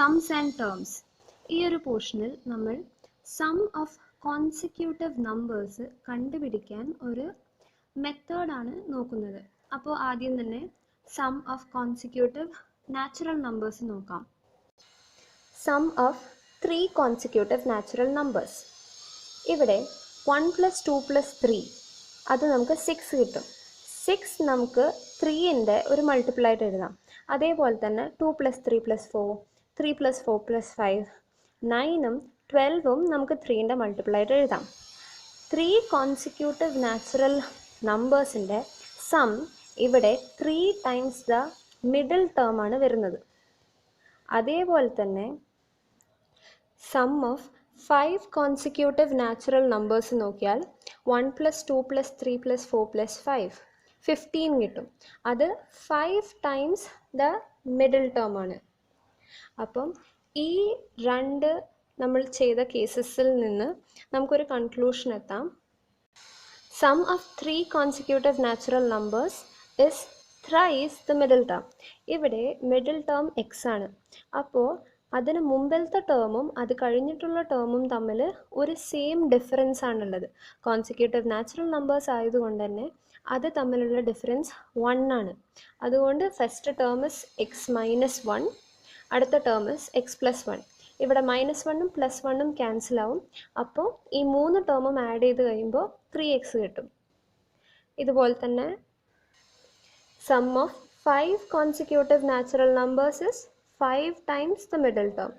sums and terms. ഈ ഒരു പോർഷനിൽ നമ്മൾ സം ഓഫ് കോൺസിക്യൂട്ടീവ് നമ്പേഴ്സ് കണ്ടുപിടിക്കാൻ ഒരു മെത്തേഡാണ് നോക്കുന്നത്. അപ്പോൾ ആദ്യം തന്നെ sum of consecutive natural numbers നോക്കാം. Sum of 3 consecutive natural numbers. ഇവിടെ 1 + 2 + 3 അത് നമുക്ക് 6 കിട്ടും. 6 നമുക്ക് 3ൻ്റെ ഒരു മൾട്ടിപ്പിൾ ആയിട്ട് എഴുതാം. അതേപോലെ തന്നെ 2 + 3 + 4, 3 + 4 + 5, 9ഉം 12ഉം നമുക്ക് 3ൻ്റെ മൾട്ടിപ്പിൾ ആയിട്ട് എഴുതാം. 3 കോൺസിക്യൂട്ടീവ് നാച്ചുറൽ നമ്പേഴ്സിൻ്റെ സം ഇവിടെ 3 ടൈംസ് ദ മിഡിൽ ടേം ആണ് വരുന്നത്. അതേപോലെ തന്നെ sum of 5 consecutive natural numbers നോക്കിയാൽ 1 + 2 + 3 + 4 + 5 15 കിട്ടും. അത് 5 ടൈംസ് ദ മിഡിൽ ടേം ആണ്. അപ്പം ഈ രണ്ട് നമ്മൾ ചെയ്ത കേസസിൽ നിന്ന് നമുക്കൊരു കൺക്ലൂഷൻ എത്താം. Sum of 3 consecutive natural numbers is thrice the middle term. ഇവിടെ മിഡിൽ ടേം എക്സ് ആണ്. അപ്പോൾ അതിന് മുമ്പിലത്തെ ടേമും അത് കഴിഞ്ഞിട്ടുള്ള ടേമും തമ്മിൽ ഒരു സെയിം ഡിഫറൻസ് ആണുള്ളത്. കോൺസിക്യൂട്ടീവ് നാച്ചുറൽ നമ്പേഴ്സ് ആയതുകൊണ്ട് തന്നെ അത് തമ്മിലുള്ള ഡിഫറൻസ് 1 ആണ്. അതുകൊണ്ട് ഫസ്റ്റ് ടേം ഇസ് എക്സ് - 1, അടുത്ത ടേം ഇസ് എക്സ് + 1. ഇവിടെ -1ഉം +1ഉം ക്യാൻസൽ ആവും. അപ്പോൾ ഈ 3 ടേമും ആഡ് ചെയ്ത് കഴിയുമ്പോൾ 3x കിട്ടും. ഇതുപോലെ തന്നെ sum of 5 consecutive natural numbers is 5 times the middle term.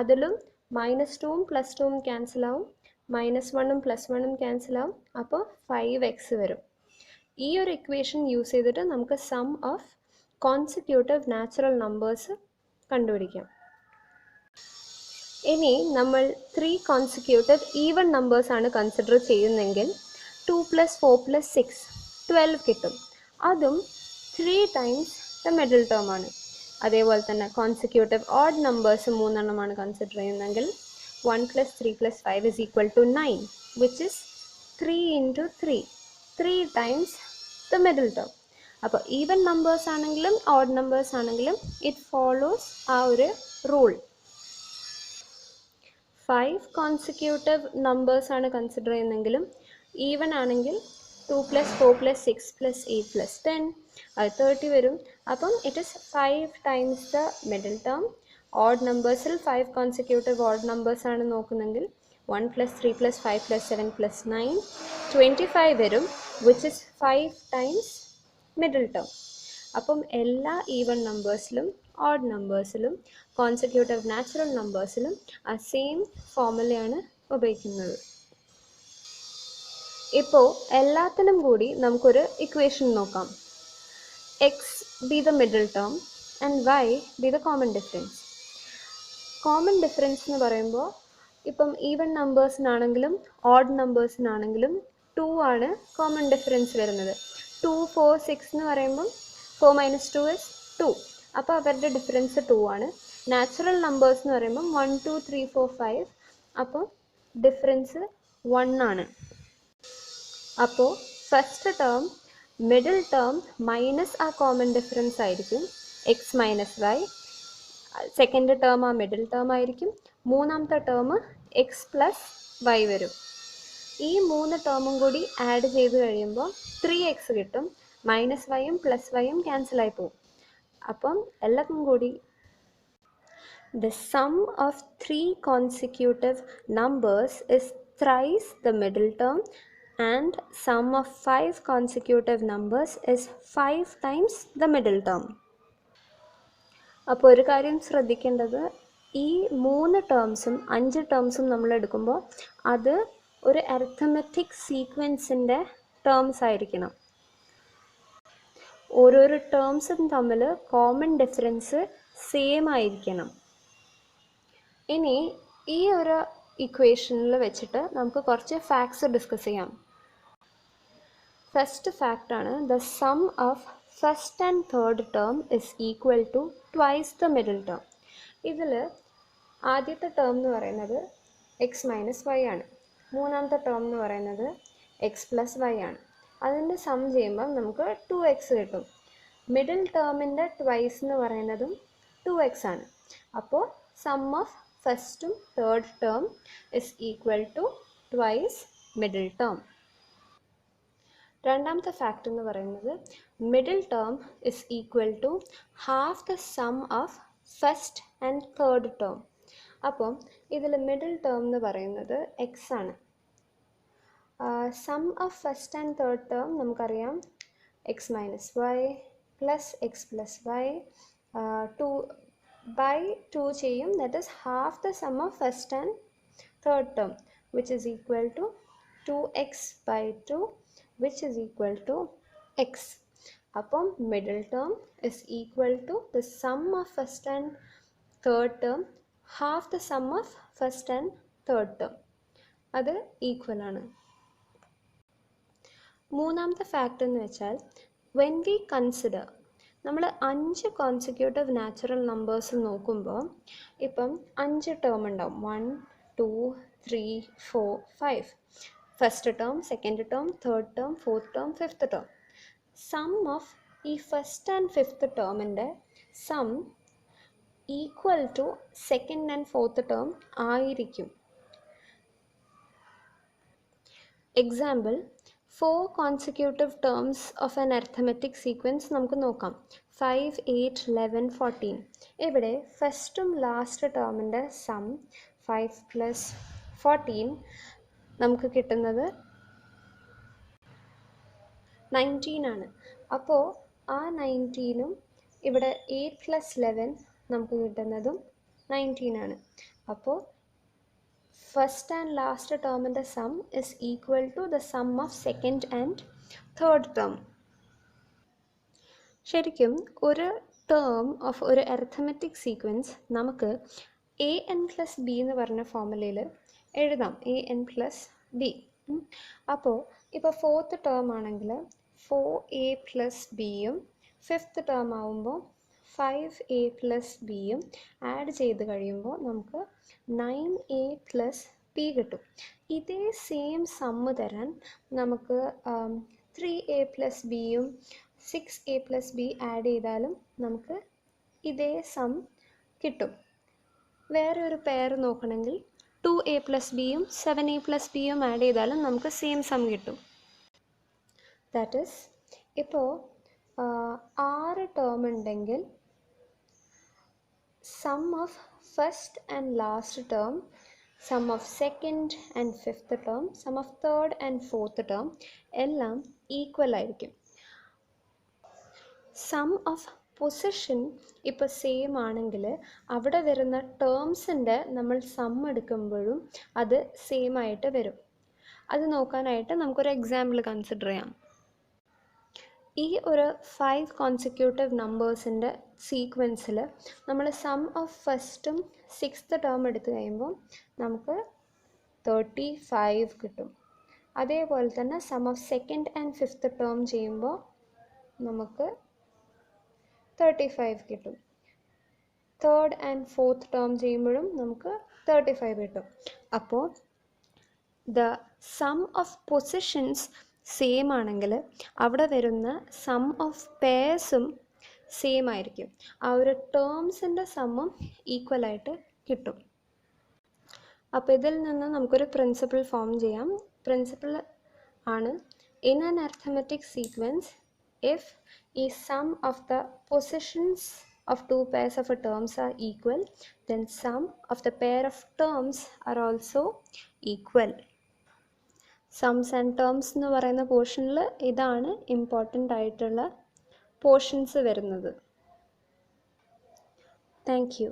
അതിലും -2ഉം +2ഉം ക്യാൻസൽ ആവും, -1ഉം +1ഉം ക്യാൻസൽ ആവും. അപ്പോൾ 5x വരും. ഈ ഒരു ഇക്വേഷൻ യൂസ് ചെയ്തിട്ട് നമുക്ക് sum of consecutive natural numbers കണ്ടുപിടിക്കാം. ഇനി നമ്മൾ 3 കോൺസിക്യൂട്ടീവ് ഈവൻ നമ്പേഴ്സാണ് കൺസിഡർ ചെയ്യുന്നതെങ്കിൽ 2 + 4 + 6 12 കിട്ടും. അതും 3 ടൈംസ് ദ മിഡിൽ ടേം ആണ്. അതേപോലെ തന്നെ കോൺസിക്യൂട്ടീവ് ഓഡ് നമ്പേഴ്സ് 3 എണ്ണമാണ് കൺസിഡർ ചെയ്യുന്നതെങ്കിൽ 1 + 3 + 5 = 9, which is 3 × 3, 3 times the middle term. അപ്പോൾ ഈവൻ നമ്പേഴ്സ് ആണെങ്കിലും ഓഡ് നമ്പേഴ്സ് ആണെങ്കിലും ഇറ്റ് ഫോളോസ് ആ ഒരു റൂൾ. 5 കോൺസിക്യൂട്ടീവ് നമ്പേഴ്സാണ് കൺസിഡർ ചെയ്യുന്നതെങ്കിലും ഈവൻ ആണെങ്കിൽ 2 + 4 + 6 + 8 + 10 അത് 30 വരും. അപ്പം it is 5 times the middle term. Odd നമ്പേഴ്സിൽ 5 കോൺസിക്യൂട്ടീവ് ഓഡ് നമ്പേഴ്സാണ് നോക്കുന്നെങ്കിൽ 1 + 3 + 5 + 7 + 9 25 വരും, which is 5 times middle term. അപ്പം എല്ലാ ഈവൻ നമ്പേഴ്സിലും ഓഡ് നമ്പേഴ്സിലും കോൺസിക്യൂട്ടീവ് നാച്ചുറൽ നമ്പേഴ്സിലും ആ സെയിം ഫോർമുലയാണ് ഉപയോഗിക്കുന്നത്. ഇപ്പോൾ എല്ലാത്തിനും കൂടി നമുക്കൊരു ഇക്വേഷൻ നോക്കാം. X be the middle term and Y be the common difference. Common difference എന്ന് പറയുമ്പോൾ ഇപ്പം ഈവൻ നമ്പേഴ്സിനാണെങ്കിലും ഓഡ് നമ്പേഴ്സിനാണെങ്കിലും 2 ആണ് കോമൺ ഡിഫറൻസ് വരുന്നത്. 2, 4, 6 എന്ന് പറയുമ്പം 4 - 2 is 2. അപ്പോൾ അവരുടെ ഡിഫറൻസ് 2 ആണ്. നാച്ചുറൽ നമ്പേഴ്സ് എന്ന് പറയുമ്പം 1, 2, 3, 4, 5. അപ്പോൾ ഡിഫറൻസ് 1 ആണ്. അപ്പോൾ first term middle term minus ആ കോമൺ ഡിഫറൻസ് ആയിരിക്കും എക്സ് - വൈ. സെക്കൻഡ് ടേം ആ മിഡിൽ ടേം ആയിരിക്കും. മൂന്നാമത്തെ ടേം എക്സ് + വൈ വരും. ഈ 3 ടേമും കൂടി ആഡ് ചെയ്ത് കഴിയുമ്പോൾ 3x കിട്ടും. -yയും +yയും ക്യാൻസൽ ആയി പോകും. അപ്പം എല്ലാവർക്കും കൂടി the sum of 3 consecutive numbers is thrice the middle term and sum of 5 consecutive numbers is 5 times the middle term. അപ്പോൾ ഒരു കാര്യം ശ്രദ്ധിക്കേണ്ടത്, ഈ 3 ടേംസും 5 ടേംസും നമ്മൾ എടുക്കുമ്പോൾ അത് ഒരു അരിത്തമെറ്റിക് സീക്വൻസിൻ്റെ ടേംസ് ആയിരിക്കണം. ഓരോരോ ടേംസും തമ്മിൽ കോമൺ ഡിഫറൻസ് സെയിം ആയിരിക്കണം. ഇനി ഈ ഒരു ഇക്വേഷനിൽ വെച്ചിട്ട് നമുക്ക് കുറച്ച് ഫാക്ട്സ് ഡിസ്കസ് ചെയ്യാം. ഫസ്റ്റ് ഫാക്റ്റാണ് the sum of first and third term is equal to twice the middle term. ഇതിൽ ആദ്യത്തെ ടേം എന്ന് പറയുന്നത് എക്സ് - വൈ ആണ്. മൂന്നാമത്തെ ടേം എന്ന് പറയുന്നത് എക്സ് + വൈ ആണ്. അതിൻ്റെ സം ചെയ്യുമ്പോൾ നമുക്ക് 2x കിട്ടും. മിഡിൽ ടേമിൻ്റെ ട്വൈസ് എന്ന് പറയുന്നതും 2x ആണ്. അപ്പോൾ സം ഓഫ് ഫസ്റ്റും third term is equal to twice middle term. രണ്ടാമത്തെ ഫാക്ട് എന്ന് പറയുന്നത് middle term is equal to half the sum of first and third term. അപ്പം ഇതിൽ മിഡിൽ ടേം എന്ന് പറയുന്നത് എക്സ് ആണ്. Sum of first and third term നമുക്കറിയാം x minus y plus x plus y, 2/2 ചെയ്യും. That is half the sum of first and third term which is equal to 2x/2 which is equal to x. അപ്പം middle term is equal to the sum of first and third term half the sum of first and third term. അത് equal ആണ്. മൂന്നാമത്തെ fact എന്ന് വെച്ചാൽ when we consider നമ്മൾ 5 consecutive natural numbers നോക്കുമ്പോൾ ഇപ്പം 5 term ഉണ്ടാവും. 1 2 3 4 5. First term, second term, third term, fourth term, fifth term. Sum of ഈ ഫസ്റ്റ് ആൻഡ് ഫിഫ്ത്ത് ടേമിൻ്റെ sum equal to second and fourth term ആയിരിക്കും. Example 4 consecutive terms of an arithmetic sequence നമുക്ക് നോക്കാം. 5 8 11 14. ഇവിടെ ഫസ്റ്റും last ടേമിൻ്റെ some 5 + 14 നമുക്ക് കിട്ടുന്നത് 19 ആണ്. അപ്പോൾ ആ 19ഉം ഇവിടെ 8 + 11 നമുക്ക് കിട്ടുന്നതും 19 ആണ്. അപ്പോൾ ഫസ്റ്റ് ആൻഡ് ലാസ്റ്റ് ടേമിൻ്റെ sum is equal to the sum of second and third term. ശരിക്കും ഒരു ടേം ഓഫ് ഒരു അരിത്മെറ്റിക് സീക്വൻസ് നമുക്ക് an + b എന്ന് പറഞ്ഞ ഫോർമുലയിൽ എഴുതാം. an + b. അപ്പോൾ ഇപ്പോൾ ഫോർത്ത് ടേം ആണെങ്കിൽ 4a + bയും ഫിഫ്ത്ത് ടേം ആവുമ്പോൾ 5a + bയും ആഡ് ചെയ്ത് കഴിയുമ്പോൾ നമുക്ക് 9a + b കിട്ടും. ഇതേ സെയിം സമ്മ് തരാൻ നമുക്ക് 3a + bയും 6a + b ആഡ് ചെയ്താലും നമുക്ക് ഇതേ സം കിട്ടും. വേറെ ഒരു പെയർ നോക്കണമെങ്കിൽ 2a + bയും 7a + bയും ആഡ് ചെയ്താലും നമുക്ക് സെയിം സം കിട്ടും. ദാറ്റ് ഈസ് ഇപ്പോൾ 6 ടേം ഉണ്ടെങ്കിൽ sum of first and last term, sum of second and fifth term, sum of third and fourth term എല്ലാം ഈക്വൽ ആയിരിക്കും. സം ഓഫ് പൊസിഷൻ ഇപ്പോൾ same ആണെങ്കിൽ അവിടെ വരുന്ന ടേംസിൻ്റെ നമ്മൾ സം എടുക്കുമ്പോഴും അത് സെയിം ആയിട്ട് വരും. അത് നോക്കാനായിട്ട് നമുക്കൊരു എക്സാമ്പിൾ കൺസിഡർ ചെയ്യാം. ഈ ഒരു 5 കോൺസിക്യൂട്ടീവ് നമ്പേഴ്സിൻ്റെ സീക്വൻസിൽ നമ്മൾ സം ഓഫ് ഫസ്റ്റും സിക്സ്ത്ത് ടേം എടുത്തു കഴിയുമ്പോൾ നമുക്ക് 35 കിട്ടും. അതേപോലെ തന്നെ sum of second and fifth term ചെയ്യുമ്പോൾ നമുക്ക് 35 കിട്ടും. തേർഡ് ആൻഡ് ഫോർത്ത് ടേം ചെയ്യുമ്പോഴും നമുക്ക് 35 കിട്ടും. അപ്പോൾ the sum of positions same ആണെങ്കിൽ അവിടെ വരുന്ന സം ഓഫ് പെയർസും സെയിം ആയിരിക്കും. ആ ഒരു ടേംസിൻ്റെ സമ്മും ഈക്വലായിട്ട് കിട്ടും. അപ്പോൾ ഇതിൽ നിന്ന് നമുക്കൊരു പ്രിൻസിപ്പിൾ ഫോം ചെയ്യാം. പ്രിൻസിപ്പിൾ ആണ് in an arithmetic sequence if a sum of the positions of two pairs of terms are equal, then sum of the pair of terms are also equal. Sums and terms എന്ന് പറയുന്ന പോർഷനിൽ ഇതാണ് important ആയിട്ടുള്ള portions വരുന്നത്. Thank you.